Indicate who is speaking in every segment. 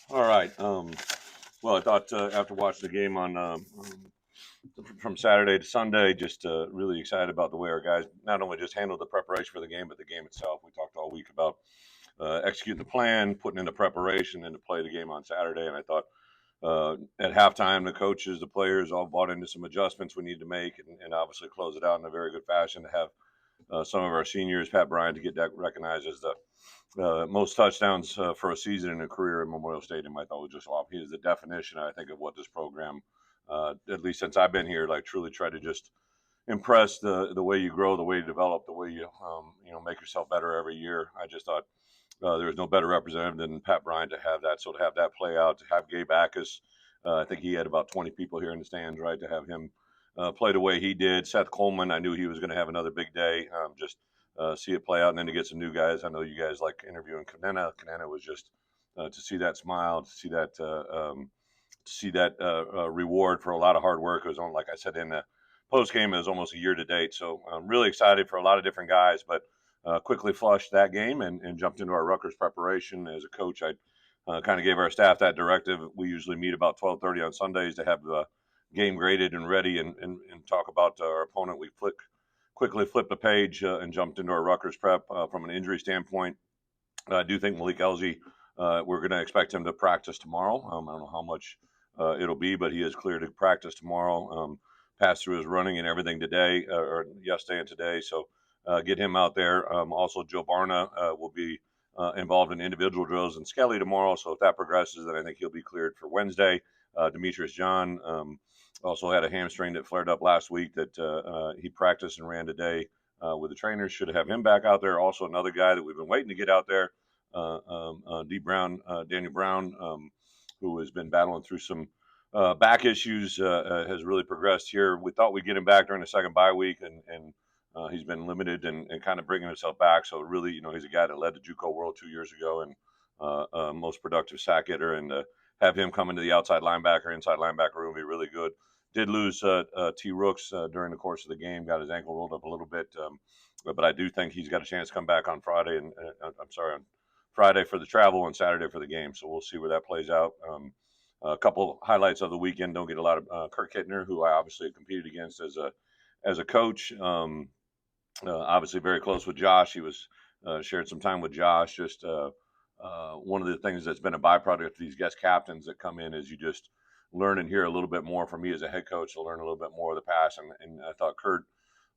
Speaker 1: All right. Well, I thought after watching the game on from Saturday to Sunday, just really excited about the way our guys not only just handled the preparation for the game, but the game itself. We talked all week about executing the plan, putting in the preparation, and to play the game on Saturday. And I thought at halftime, the coaches, the players all bought into some adjustments we needed to make, and obviously close it out in a very good fashion to have some of our seniors, Pat Bryant, to get that recognized as the most touchdowns for a season in a career in Memorial Stadium. I thought was just off. He is the definition, I think, of what this program, at least since I've been here, like truly try to just impress the way you grow, the way you develop, the way you make yourself better every year. I just thought there was no better representative than Pat Bryant to have that. So to have that play out, to have Gabe Backus, I think he had about 20 people here in the stands, right? To have him play the way he did. Seth Coleman, I knew he was going to have another big day. Just see it play out, and then to get some new guys. I know you guys like interviewing Kanena. Kanena was just to see that smile, to see that reward for a lot of hard work. It was on, like I said, in the post game, it was almost a year to date. So I'm really excited for a lot of different guys, but quickly flushed that game and jumped into our Rutgers preparation. As a coach, I kind of gave our staff that directive. We usually meet about 12:30 on Sundays to have the game graded and ready and talk about our opponent. We quickly flipped the page and jumped into our Rutgers prep from an injury standpoint. I do think Malik Elzy, we're going to expect him to practice tomorrow. I don't know how much it'll be, but he is clear to practice tomorrow. Passed through his running and everything today, or yesterday and today. So get him out there. Also, Joe Barna will be involved in individual drills and Skelly tomorrow. So if that progresses, then I think he'll be cleared for Wednesday. Demetrius John also had a hamstring that flared up last week that he practiced and ran today with the trainers. Should have him back out there. Also, another guy that we've been waiting to get out there, Daniel Brown, who has been battling through some back issues, has really progressed here. We thought we'd get him back during the second bye week, and he's been limited and kind of bringing himself back. So really, he's a guy that led the JUCO World 2 years ago and most productive sack hitter. And have him come into the inside linebacker room be really good. Did lose T. Rooks during the course of the game, got his ankle rolled up a little bit. But I do think he's got a chance to come back on Friday. And on Friday for the travel and Saturday for the game. So we'll see where that plays out. A couple highlights of the weekend. Don't get a lot of Kirk Hittner, who I obviously competed against as a coach. Obviously very close with Josh. He was shared some time with Josh. Just one of the things that's been a byproduct of these guest captains that come in is you just learn and hear a little bit more from me as a head coach to learn a little bit more of the past. And I thought Kurt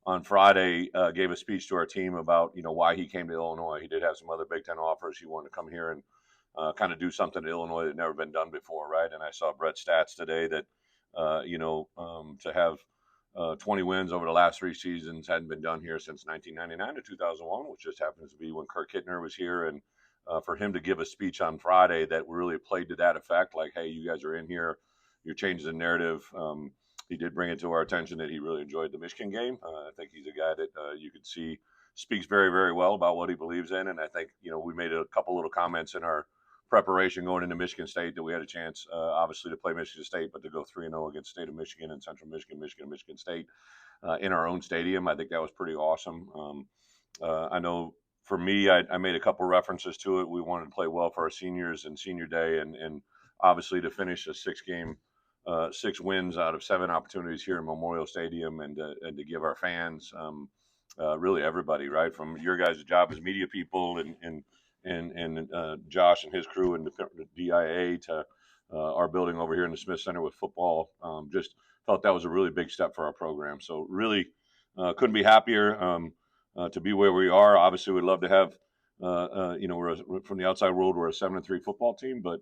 Speaker 1: on Friday gave a speech to our team about why he came to Illinois. He did have some other Big Ten offers. He wanted to come here and kind of do something in Illinois that had never been done before, right? And I saw Brett's stats today that to have 20 wins over the last 3 seasons hadn't been done here since 1999 to 2001, which just happens to be when Kirk Hittner was here. And for him to give a speech on Friday that really played to that effect, like, hey, you guys are in here, you're changing the narrative. He did bring it to our attention that he really enjoyed the Michigan game. I think he's a guy that you could see speaks very, very well about what he believes in. And I think, we made a couple little comments in our preparation going into Michigan State that we had a chance, obviously, to play Michigan State, but to go 3-0 against State of Michigan and Central Michigan, Michigan State in our own stadium. I think that was pretty awesome. I know for me, I made a couple references to it. We wanted to play well for our seniors and senior day, and obviously to finish a 6 wins out of 7 opportunities here in Memorial Stadium, and to give our fans, really everybody, right, from your guys' job as media people and Josh and his crew and the DIA to our building over here in the Smith Center with football. Just felt that was a really big step for our program. So really couldn't be happier to be where we are. Obviously, we'd love to have, we're from the outside world, we're a 7-3 football team, but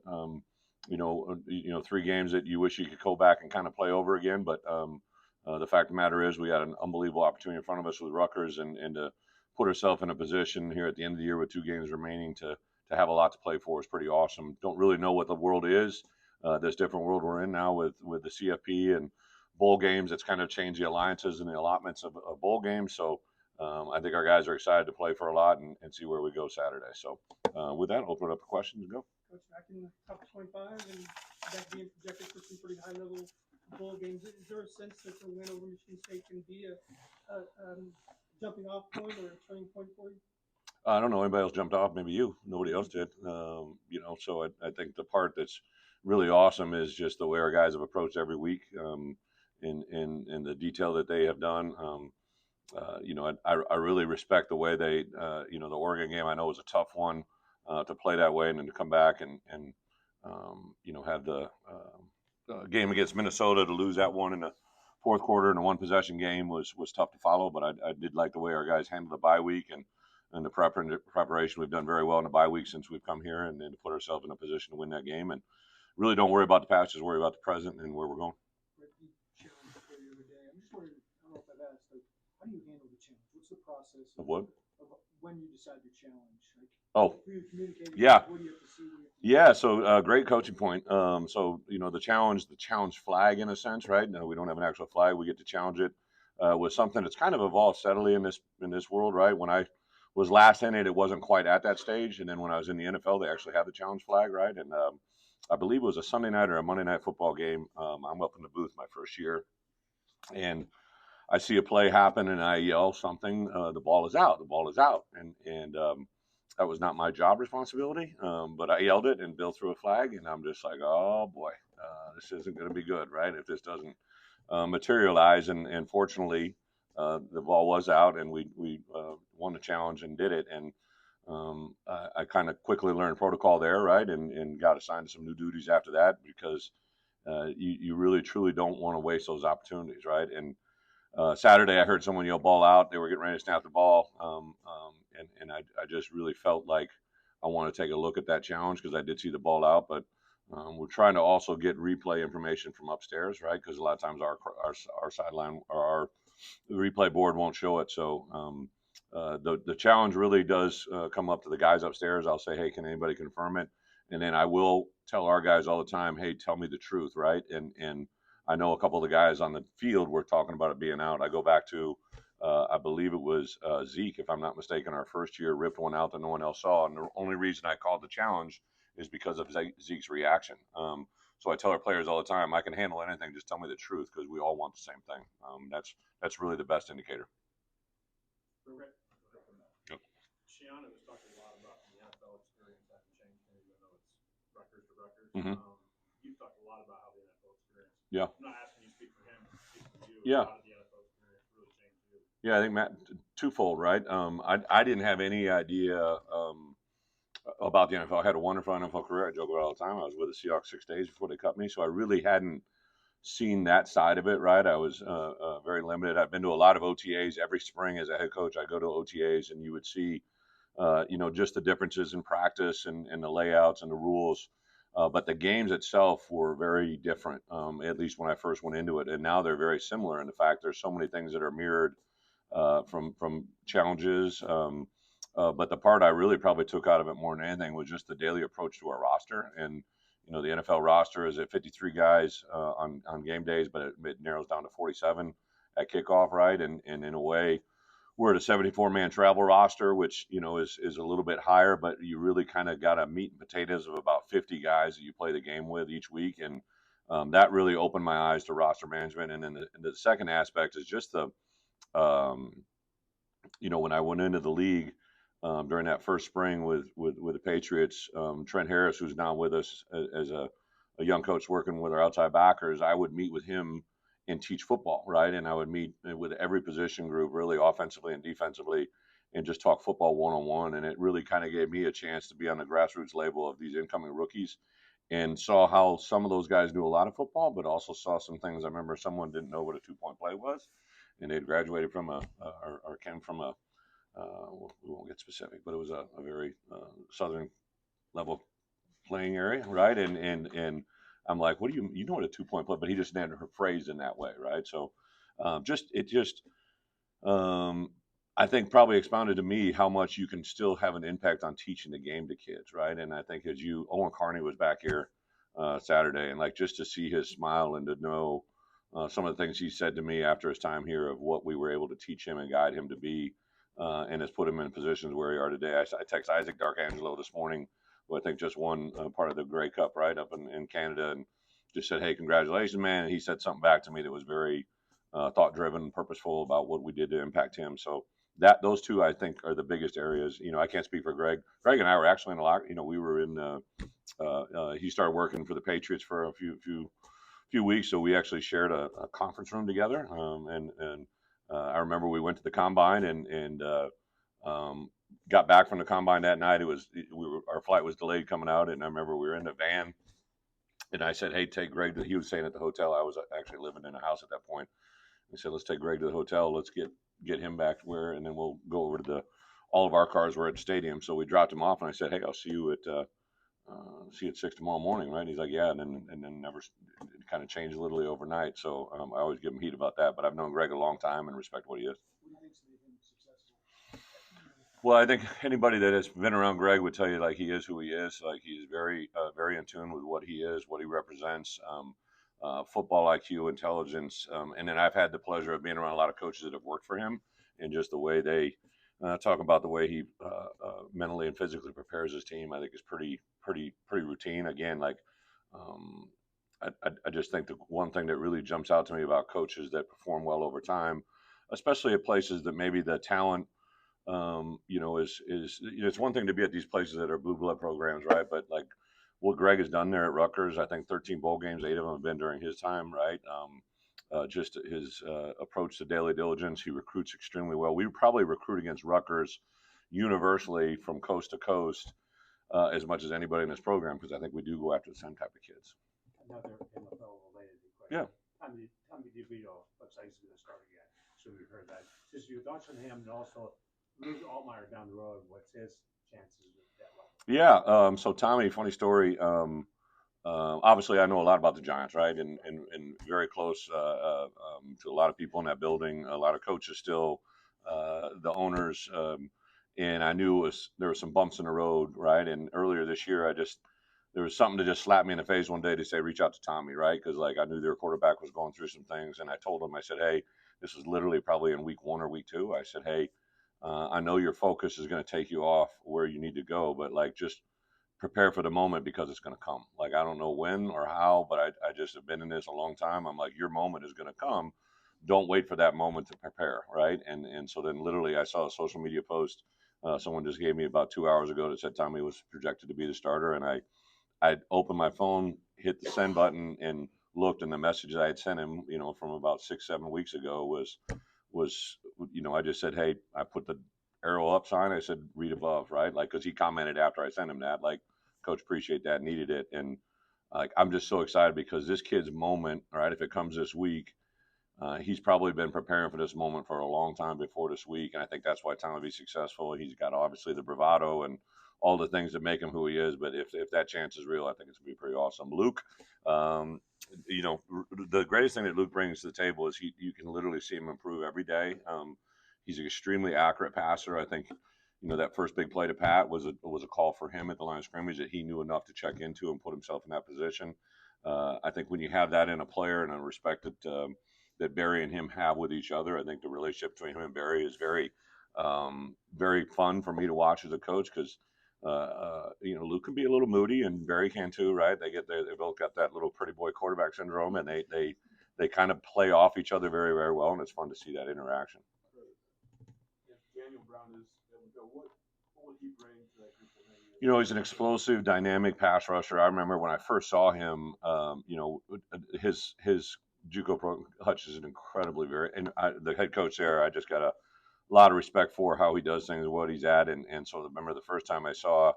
Speaker 1: 3 games that you wish you could go back and kind of play over again. But the fact of the matter is, we had an unbelievable opportunity in front of us with Rutgers, and to put ourselves in a position here at the end of the year with 2 games remaining to have a lot to play for is pretty awesome. Don't really know what the world is, this different world we're in now with the CFP and bowl games. It's kind of changed the alliances and the allotments of bowl games. So I think our guys are excited to play for a lot and see where we go Saturday. So with that, open it up for questions and go.
Speaker 2: Coach, back in the top 25 and that being projected for some pretty high level bowl games, is there a sense that the win over Michigan State can be a jumping off point or a turning point for you?
Speaker 1: I don't know. Anybody else jumped off? Maybe you. Nobody else did. So I think the part that's really awesome is just the way our guys have approached every week, in the detail that they have done. I really respect the way they, the Oregon game I know was a tough one to play that way and then to come back and have the game against Minnesota to lose that one in the fourth quarter in a one possession game was tough to follow. But I did like the way our guys handled the bye week and the preparation. We've done very well in the bye week since we've come here and to put ourselves in a position to win that game. And really don't worry about the past, just worry about the present and where we're going.
Speaker 2: Challenge for the other day. I'm just wondering, I don't know if I've asked, like, how do you handle the challenge? What's the process
Speaker 1: Of what?
Speaker 2: Of when you decide to challenge? Like,
Speaker 1: Oh,
Speaker 2: who you communicate with,
Speaker 1: yeah.
Speaker 2: what do you have to see?
Speaker 1: Yeah, so great coaching point. The challenge flag in a sense, right? No, we don't have an actual flag. We get to challenge it with something that's kind of evolved steadily in this world, right? When I was last in it, it wasn't quite at that stage, and then when I was in the NFL, they actually had the challenge flag, right? And I believe it was a Sunday night or a Monday night football game. I'm up in the booth my first year, and I see a play happen, and I yell something. The ball is out. The ball is out, and that was not my job responsibility, but I yelled it, and Bill threw a flag, and I'm just like, oh boy, this isn't going to be good, right? If this doesn't materialize, and fortunately, the ball was out, and we won the challenge and did it, and I kind of quickly learned protocol there, right, and got assigned to some new duties after that because you really truly don't want to waste those opportunities, right? And Saturday, I heard someone yell "ball out." They were getting ready to snap the ball, and I just really felt like I want to take a look at that challenge because I did see the ball out. But we're trying to also get replay information from upstairs, right? Because a lot of times our sideline or our replay board won't show it. So the challenge really does come up to the guys upstairs. I'll say, "Hey, can anybody confirm it?" And then I will tell our guys all the time, "Hey, tell me the truth," right? And I know a couple of the guys on the field were talking about it being out. I go back to, I believe it was Zeke, if I'm not mistaken, our first year ripped one out that no one else saw. And the only reason I called the challenge is because of Zeke's reaction. So I tell our players all the time, I can handle anything. Just tell me the truth because we all want the same thing. That's really the best indicator.
Speaker 2: Correct.
Speaker 1: Yep.
Speaker 3: Shiana was talking a lot about the NFL experience having changed, even though it's Rutgers to Rutgers.
Speaker 1: Mm-hmm.
Speaker 3: You've talked a lot about how the NFL experience.
Speaker 1: Yeah.
Speaker 3: I'm not asking you to speak for him, speak for you.
Speaker 1: Yeah.
Speaker 3: How did the NFL experience really change you?
Speaker 1: Yeah, I think Matt, twofold, right? I didn't have any idea about the NFL. I had a wonderful NFL career. I joke about it all the time. I was with the Seahawks 6 days before they cut me, so I really hadn't seen that side of it, right? I was very limited. I've been to a lot of OTAs every spring as a head coach. I go to OTAs, and you would see, just the differences in practice and the layouts and the rules. But the games itself were very different, at least when I first went into it. And now they're very similar in the fact there's so many things that are mirrored from challenges. But the part I really probably took out of it more than anything was just the daily approach to our roster. And the NFL roster is at 53 guys on game days, but it narrows down to 47 at kickoff, right? And in a way, we're at a 74-man travel roster, which is a little bit higher, but you really kind of got a meat and potatoes of about 50 guys that you play the game with each week, and that really opened my eyes to roster management. And then the second aspect is just um, when I went into the league. During that first spring with the Patriots, Trent Harris, who's now with us as a young coach working with our outside backers, I would meet with him and teach football, right? And I would meet with every position group, really offensively and defensively, and just talk football one-on-one. And it really kind of gave me a chance to be on the grassroots level of these incoming rookies and saw how some of those guys knew a lot of football, but also saw some things. I remember someone didn't know what a two-point play was, and they'd graduated from or came from a we won't get specific, but it was a very southern level playing area, right? And I'm like, what do you know what a 2-point play? But he just never phrased in that way, right? So I think probably expounded to me how much you can still have an impact on teaching the game to kids, right? And I think Owen Carney was back here Saturday, and like just to see his smile and to know some of the things he said to me after his time here of what we were able to teach him and guide him to be. And has put him in positions where we are today. I text Isaac Darkangelo this morning, who I think just won part of the Grey Cup right up in Canada, and just said, "Hey, congratulations, man!" And he said something back to me that was very thought-driven, purposeful about what we did to impact him. So those two I think are the biggest areas. I can't speak for Greg. Greg and I were actually in a lot. We were in. He started working for the Patriots for a few weeks, so we actually shared a conference room together. And I remember we went to the combine and got back from the combine that night. Our flight was delayed coming out, and I remember we were in the van, and I said, "Hey, take Greg to." He was staying at the hotel. I was actually living in a house at that point. I said, "Let's take Greg to the hotel. Let's get him back where, and then we'll go over to all of our cars were at the stadium." So we dropped him off, and I said, "Hey, I'll see you at 6 tomorrow morning, right?" And he's like, "Yeah," and then never it kind of changed literally overnight. So I always give him heat about that. But I've known Greg a long time and respect what he is. Well, I think anybody that has been around Greg would tell you like he is who he is. Like he's very in tune with what he is, what he represents, football IQ, intelligence, and then I've had the pleasure of being around a lot of coaches that have worked for him, and just the way they talk about the way he mentally and physically prepares his team. I think is pretty routine. Again, like I just think the one thing that really jumps out to me about coaches that perform well over time, especially at places that maybe the talent is it's one thing to be at these places that are blue blood programs, right? But like what Greg has done there at Rutgers, I think 13 bowl games, 8 of them have been during his time, right? Just his approach to daily diligence, he recruits extremely well. We probably recruit against Rutgers universally from coast to coast as much as anybody in this program because I think we do go after the same type of kids.
Speaker 4: Another NFL-related question.
Speaker 1: Yeah.
Speaker 4: Tommy DeVito looks like he's going to start again. So we've heard that. Just your thoughts on him and also Luke Altmaier down the road. What's his chances at that level?
Speaker 1: Yeah. So Tommy, funny story. Obviously, I know a lot about the Giants, right? And very close to a lot of people in that building, a lot of coaches still, the owners. And I knew there were some bumps in the road, right? And earlier this year, there was something to just slap me in the face one day to say, reach out to Tommy, right? Because like I knew their quarterback was going through some things. And I told him, I said, hey, this was literally probably in week 1 or week 2. I said, hey, I know your focus is going to take you off where you need to go, but like just prepare for the moment because it's going to come. Like, I don't know when or how, but I just have been in this a long time. I'm like, your moment is going to come. Don't wait for that moment to prepare. Right. And so then literally I saw a social media post. Someone just gave me about 2 hours ago that said Tommy was projected to be the starter. And I opened my phone, hit the send button and looked, and the message I had sent him, from about 6-7 weeks ago was, I just said, hey, I put the arrow up sign. I said, read above, right? Like, cause he commented after I sent him that, like, coach, appreciate that, needed it. And like, I'm just so excited because this kid's moment, right? If it comes this week, he's probably been preparing for this moment for a long time before this week. And I think that's why Tom will be successful. He's got obviously the bravado and all the things that make him who he is. But if that chance is real, I think it's going to be pretty awesome. Luke, the greatest thing that Luke brings to the table is you can literally see him improve every day. He's an extremely accurate passer. I think, that first big play to Pat was a call for him at the line of scrimmage that he knew enough to check into and put himself in that position. I think when you have that in a player and a respect that Barry and him have with each other, I think the relationship between him and Barry is very, very fun for me to watch as a coach because, Luke can be a little moody and Barry can too, right? They both got that little pretty boy quarterback syndrome, and they kind of play off each other very, very well, and it's fun to see that interaction.
Speaker 3: If Daniel Brown is able to go, what would he bring to that group?
Speaker 1: He's an explosive, dynamic pass rusher. I remember when I first saw him, his JUCO pro Hutch is an incredibly the head coach there. I just got a lot of respect for how he does things, what he's at, and so I remember the first time I saw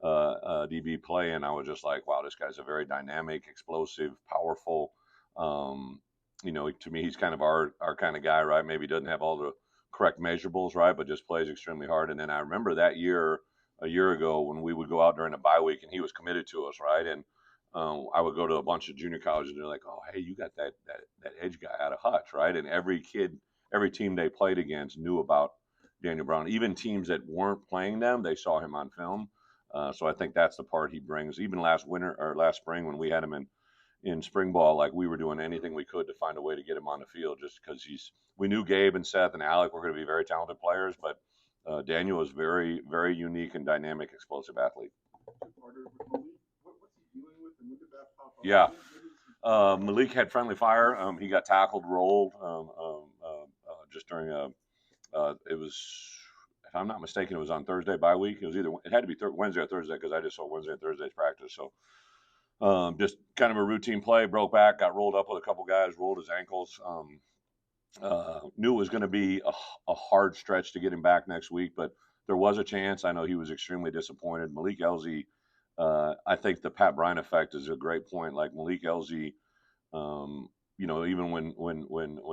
Speaker 1: DB play, and I was just like, wow, this guy's a very dynamic, explosive, powerful. To me, he's kind of our kind of guy, right? Maybe doesn't have all the correct measurables, right, but just plays extremely hard. And then I remember that year, a year ago, when we would go out during the bye week, and he was committed to us, right, and I would go to a bunch of junior colleges, and they're like, oh, hey, you got that edge guy out of Hutch, right? And every team they played against knew about Daniel Brown. Even teams that weren't playing them, they saw him on film. So I think that's the part he brings. Even last spring when we had him in spring ball, like we were doing anything we could to find a way to get him on the field just because we knew Gabe and Seth and Alec were going to be very talented players, but Daniel is very, very unique and dynamic, explosive athlete. Yeah. Malik had friendly fire. He got tackled, rolled just during It was, if I'm not mistaken, it was on Thursday bye week. It had to be Wednesday or Thursday because I just saw Wednesday and Thursday's practice. So just kind of a routine play, broke back, got rolled up with a couple guys, rolled his ankles. Knew it was going to be a hard stretch to get him back next week, but there was a chance. I know he was extremely disappointed. Malik Elzy, I think the Pat Bryant effect is a great point. Like Malik Elzy, even when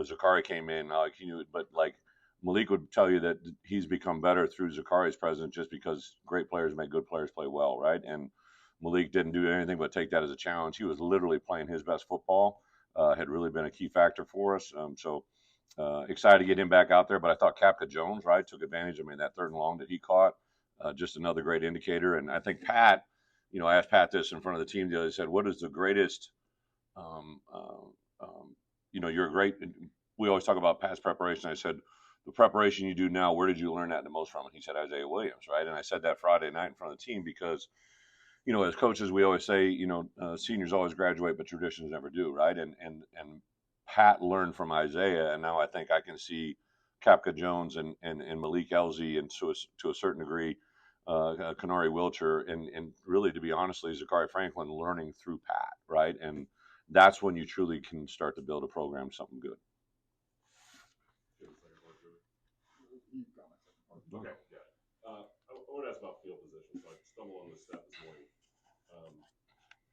Speaker 1: Zakari came in, like he knew it, but like Malik would tell you that he's become better through Zakari's presence just because great players make good players play well, right? And Malik didn't do anything but take that as a challenge. He was literally playing his best football. Had really been a key factor for us. Excited to get him back out there, but I thought Kapka Jones, right, took advantage. I mean, that 3rd and long that he caught, just another great indicator. And I think Pat, I asked Pat this in front of the team the other day, said, what is the greatest, you're a great, we always talk about past preparation. I said, the preparation you do now, where did you learn that the most from? And he said, Isaiah Williams, right? And I said that Friday night in front of the team because, as coaches, we always say, seniors always graduate, but traditions never do, right? And Pat learned from Isaiah, and now I think I can see Kapka Jones and Malik Elzy, and to a certain degree, Kenari Wilcher, and really, to be honestly, Zakari Franklin learning through Pat, right? And that's when you truly can start to build a program something good.
Speaker 3: Okay, yeah. I want to ask about field position. So I stumbled on this stat this morning. I don't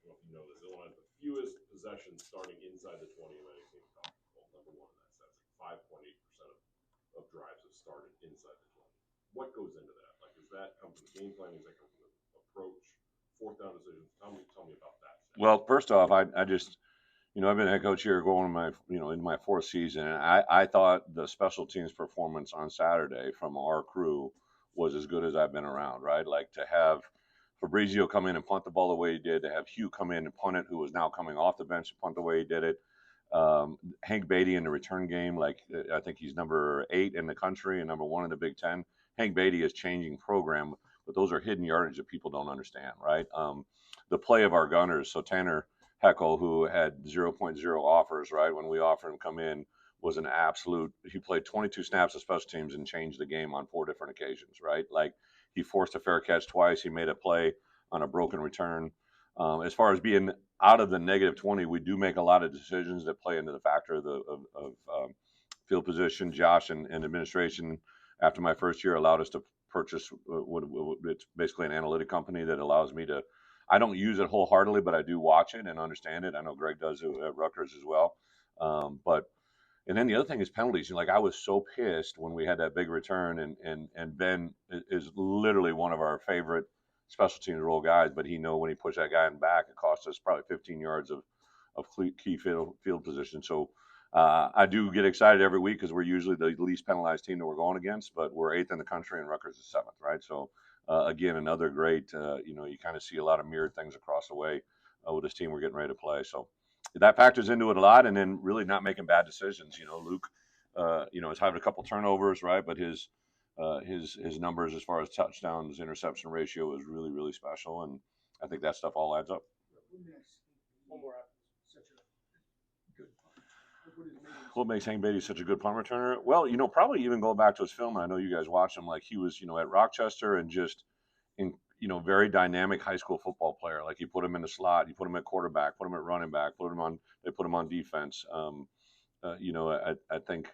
Speaker 3: know if you know this. Illinois has the fewest possessions starting inside the 20 of any team in college football. Number one in that stat. 5.8% of drives have started inside the 20. What goes into that? Like, does that come from the game planning? Does that come from the approach? 4th down decisions? Tell me about that stat.
Speaker 1: Well, first off, I just, I've been head coach here going in my 4th season, and I thought the special teams performance on Saturday from our crew was as good as I've been around, right? Like to have Fabrizio come in and punt the ball the way he did, to have Hugh come in and punt it, who was now coming off the bench to punt the way he did it. Hank Beatty in the return game, like I think he's number 8 in the country and number 1 in the Big Ten. Hank Beatty is changing program, but those are hidden yardage that people don't understand, right? The play of our gunners, so Tanner Heckel, who had 0.0 offers, right, when we offered him come in, was an absolute. He played 22 snaps of special teams and changed the game on 4 different occasions, right? Like he forced a fair catch twice. He made a play on a broken return. As far as being out of the negative 20, we do make a lot of decisions that play into the factor of field position. Josh and administration, after my first year, allowed us to purchase it's basically an analytic company that allows me to. I don't use it wholeheartedly, but I do watch it and understand it. I know Greg does it at Rutgers as well. And then the other thing is penalties. Like I was so pissed when we had that big return, and Ben is literally one of our favorite special teams role guys, but when he pushed that guy in the back, it cost us probably 15 yards of key field position. So I do get excited every week because we're usually the least penalized team that we're going against, but we're 8th in the country and Rutgers is 7th, right? So again, another great, you kind of see a lot of mirrored things across the way with this team we're getting ready to play. So that factors into it a lot, and then really not making bad decisions. Luke, has having a couple turnovers, right? But his numbers as far as touchdowns, interception ratio is really, really special, and I think that stuff all adds up.
Speaker 2: One more such a good
Speaker 1: What makes Hank Beatty such a good punt returner? Well, probably even going back to his film, and I know you guys watched him, like he was, at Rochester and just in, very dynamic high school football player. Like you put him in the slot, you put him at quarterback, put him at running back, they put him on defense. I think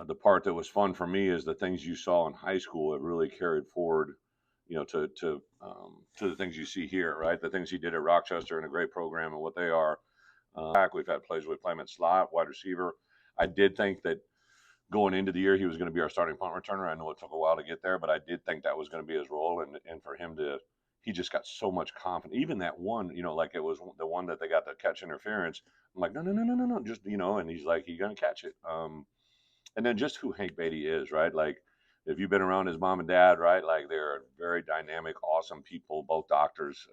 Speaker 1: the part that was fun for me is the things you saw in high school. It really carried forward, to the things you see here, right? The things he did at Rochester and a great program and what they are. We've had plays with him at slot, wide receiver. I did think that going into the year he was going to be our starting punt returner. I know it took a while to get there, but I did think that was going to be his role, and for him he just got so much confidence. Even that one, like it was the one that they got the catch interference. I'm like, no, just and he's like, he's going to catch it. And then just who Hank Beatty is, right? Like if you've been around his mom and dad, right? Like they're very dynamic, awesome people, both doctors.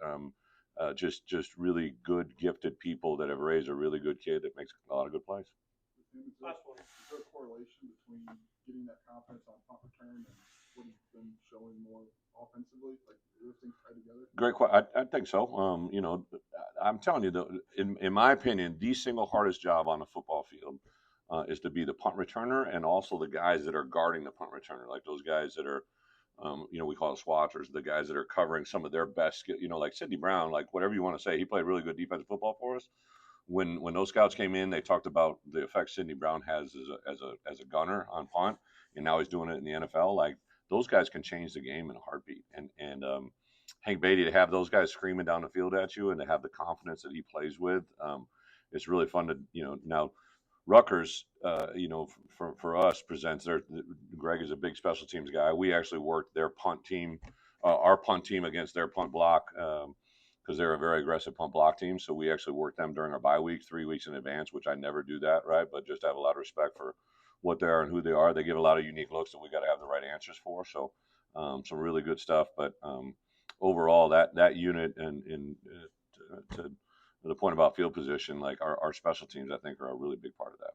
Speaker 1: Just really good, gifted people that have raised a really good kid that makes a lot of good plays.
Speaker 2: Last one.
Speaker 5: Is there a correlation between getting that confidence on punt return and what he's been showing more offensively? Like, are those things tied together?
Speaker 1: Great question. I think so. I'm telling you, in my opinion, the single hardest job on the football field is to be the punt returner and also the guys that are guarding the punt returner, like those guys that are, we call it swatchers, the guys that are covering some of their best, like Sidney Brown, like whatever you want to say, he played really good defensive football for us. When those scouts came in, they talked about the effect Sidney Brown has as a gunner on punt, and now he's doing it in the NFL. Like those guys can change the game in a heartbeat. And Hank Beatty, to have those guys screaming down the field at you and to have the confidence that he plays with, it's really fun to now. Rutgers, for us presents Greg is a big special teams guy. We actually worked their punt team, our punt team against their punt block. Because they're a very aggressive punt block team. So we actually work them during our bye week, 3 weeks in advance, which I never do that, right? But just have a lot of respect for what they are and who they are. They give a lot of unique looks that we got to have the right answers for. So some really good stuff. But overall, that unit and to the point about field position, like our special teams, I think are a really big part of that.